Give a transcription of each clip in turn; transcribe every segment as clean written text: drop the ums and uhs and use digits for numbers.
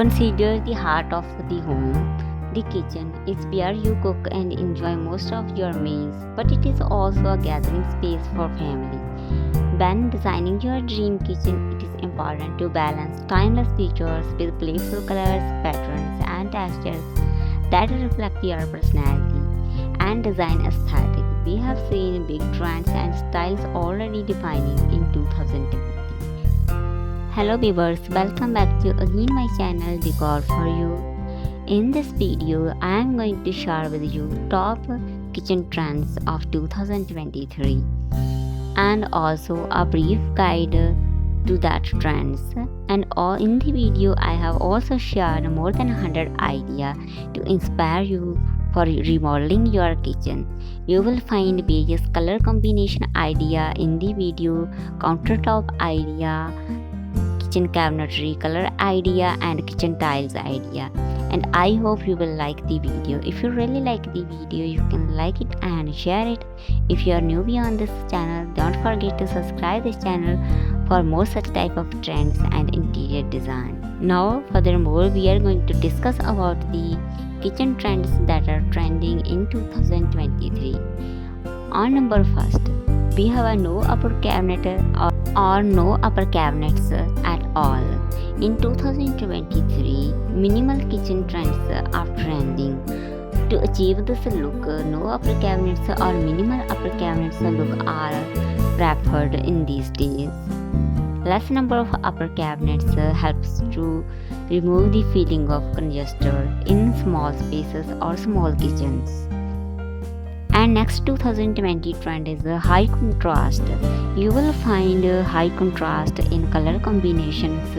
Consider the heart of the home. The kitchen is where you cook and enjoy most of your meals, but it is also a gathering space for family. When designing your dream kitchen, it is important to balance timeless features with playful colors, patterns, and textures that reflect your personality and design aesthetic. We have seen big trends and styles already defining in 2020. Hello viewers, welcome back to again my channel Decor for You. In this video, I am going to share with you top kitchen trends of 2023 and also a brief guide to that trends. And all in the video, I have also shared more than 100 ideas to inspire you for remodeling your kitchen. You will find various color combination idea in the video, countertop idea, kitchen cabinetry color idea, and kitchen tiles idea. And I hope you will like the video. If you really like the video, you can like it and share it. If you are newbie on this channel, don't forget to subscribe this channel for more such type of trends and interior design. Now furthermore, we are going to discuss about the kitchen trends that are trending in 2023. On number first, we have a no upper cabinet or no upper cabinets at all. In 2023, minimal kitchen trends are trending. To achieve this look, no upper cabinets or minimal upper cabinets look are preferred in these days. Less number of upper cabinets helps to remove the feeling of congestion in small spaces or small kitchens. And next 2020 trend is high contrast. You will find high contrast in color combinations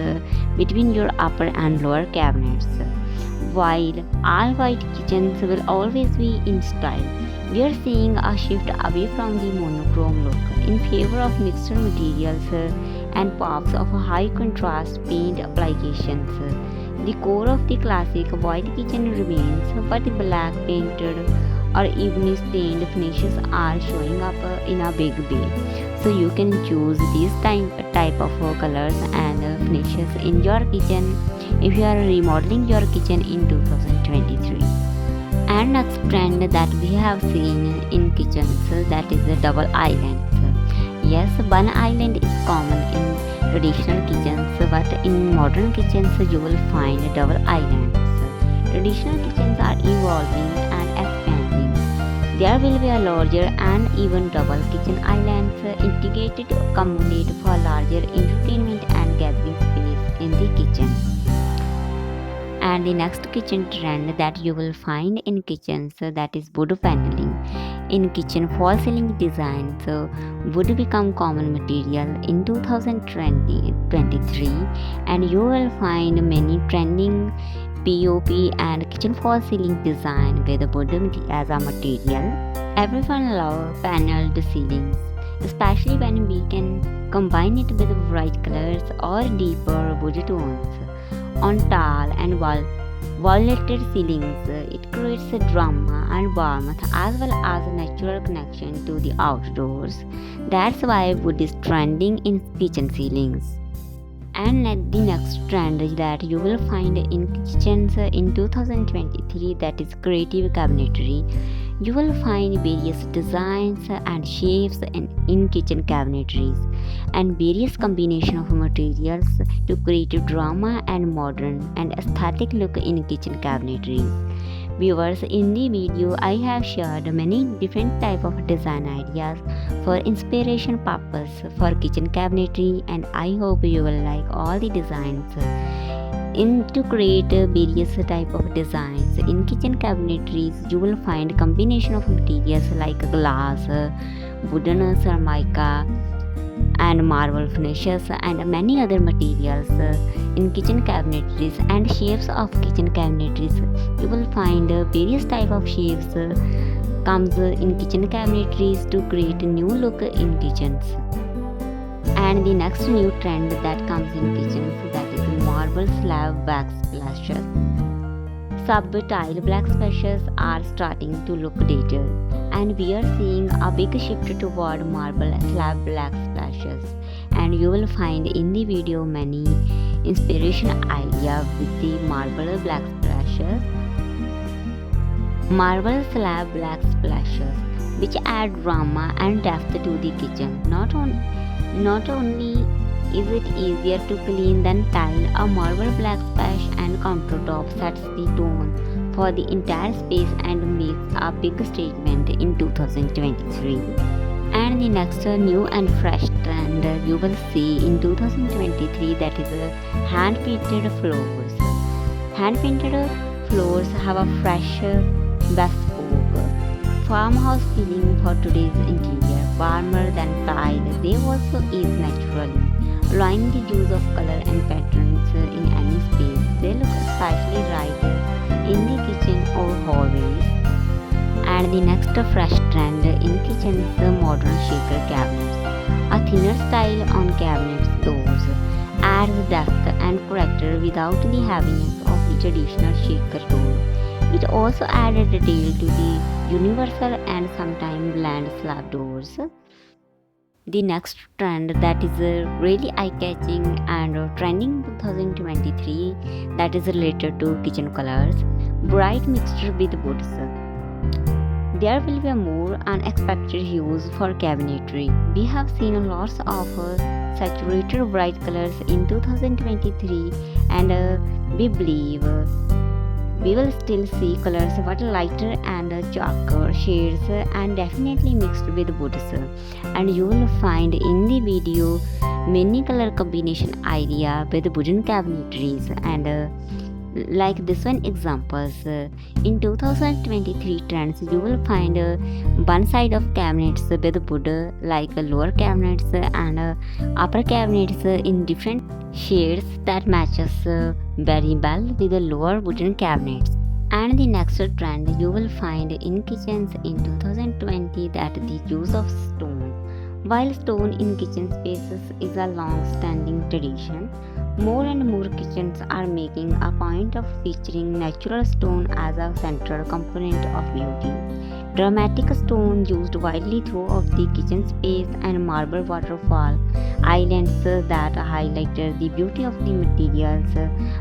between your upper and lower cabinets. While all white kitchens will always be in style, we are seeing a shift away from the monochrome look in favor of mixed materials and pops of high contrast paint applications. The core of the classic white kitchen remains, but the black painted or evenly stained finishes are showing up in a big way. So you can choose these type of colors and finishes in your kitchen if you are remodeling your kitchen in 2023. And next trend that we have seen in kitchens, that is the double islands. Yes, one island is common in traditional kitchens, but in modern kitchens you will find double islands. Traditional kitchens are evolving and expanding. There will be a larger and even double kitchen islands integrated to accommodate for larger entertainment and gathering space in the kitchen. And the next kitchen trend that you will find in kitchens, that is wood paneling. In kitchen fall ceiling designs, wood become common material in 2023, and you will find many trending POP and kitchen fall ceiling design with wood as a material. Everyone loves paneled ceilings, especially when we can combine it with bright colors or deeper wood tones. On tall and vaulted ceilings, it creates a drama and warmth as well as a natural connection to the outdoors. That's why wood is trending in kitchen ceilings. And the next trend that you will find in kitchens in 2023, that is creative cabinetry. You will find various designs and shapes in kitchen cabinetries and various combination of materials to create a drama and modern and aesthetic look in kitchen cabinetries. Viewers, in the video I have shared many different type of design ideas for inspiration purpose for kitchen cabinetry, and I hope you will like all the designs. To create various type of designs in kitchen cabinetries, you will find combination of materials like glass, wooden ceramica, and marble finishes and many other materials in kitchen cabinetries and shapes of kitchen cabinetries. You will find various type of shapes comes in kitchen cabinetries to create a new look in kitchens. And the next new trend that comes in kitchens, that is marble slab backsplashes. Sub-tile black splashes are starting to look dated, and we are seeing a big shift toward marble slab black splashes. And you will find in the video many inspiration idea with the marble slab black splashes, which add drama and depth to the kitchen. Not only is it easier to clean than tile, a marble black splash and countertop sets the tone for the entire space and makes a big statement in 2023. And the next new and fresh trend you will see in 2023, that is hand painted floors. Hand painted floors have a fresh, bespoke farmhouse feeling for today's interior, warmer than tile. They also age naturally, allowing the use of color and patterns in any space. They look especially right in the kitchen or hallways. And the next fresh trend in kitchen is the modern shaker cabinets. A thinner style on cabinets doors adds depth and character without the heaviness of the traditional shaker door. It also added detail to the universal and sometimes bland slab doors. The next trend that is really eye-catching and trending 2023, that is related to kitchen colors, bright mixture with woods. There will be a more unexpected use for cabinetry. We have seen lots of saturated bright colors in 2023, and we believe we will still see colors but lighter and darker shades and definitely mixed with woods. And you will find in the video many color combination idea with wooden cabinetries, and like this one examples. In 2023 trends, you will find one side of cabinets with wood, like lower cabinets and upper cabinets in different shades that matches very well with the lower wooden cabinets. And the next trend you will find in kitchens in 2020, that the use of stone. While stone in kitchen spaces is a long-standing tradition, more and more kitchens are making a point of featuring natural stone as a central component of beauty. Dramatic stone used widely throughout the kitchen space and marble waterfall islands that highlight the beauty of the materials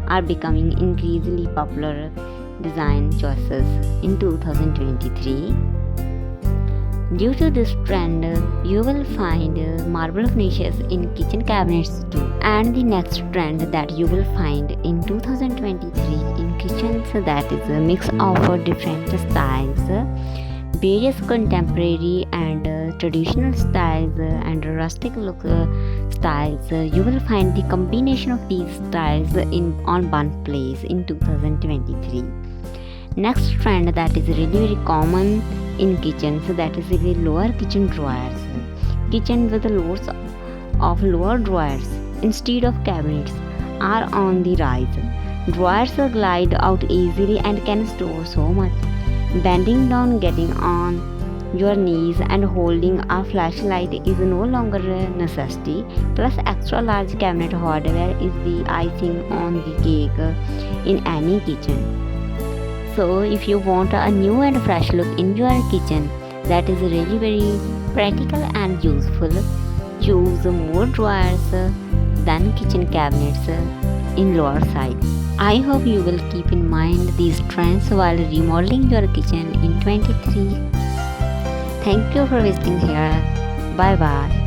are becoming increasingly popular design choices in 2023. Due to this trend, you will find marble finishes in kitchen cabinets too. And the next trend that you will find in 2023 in kitchens, that is a mix of different styles, various contemporary and traditional styles and rustic look styles. You will find the combination of these styles on one place in 2023. Next trend that is really very common in kitchens, that is the lower kitchen drawers. Kitchen with loads of lower drawers instead of cabinets are on the rise. Drawers glide out easily and can store so much. Bending down, getting on your knees and holding a flashlight is no longer a necessity. Plus, extra large cabinet hardware is the icing on the cake in any kitchen. So if you want a new and fresh look in your kitchen that is really very practical and useful, choose more drawers than kitchen cabinets in lower size. I hope you will keep in mind these trends while remodeling your kitchen in 23. Thank you for visiting here. Bye bye.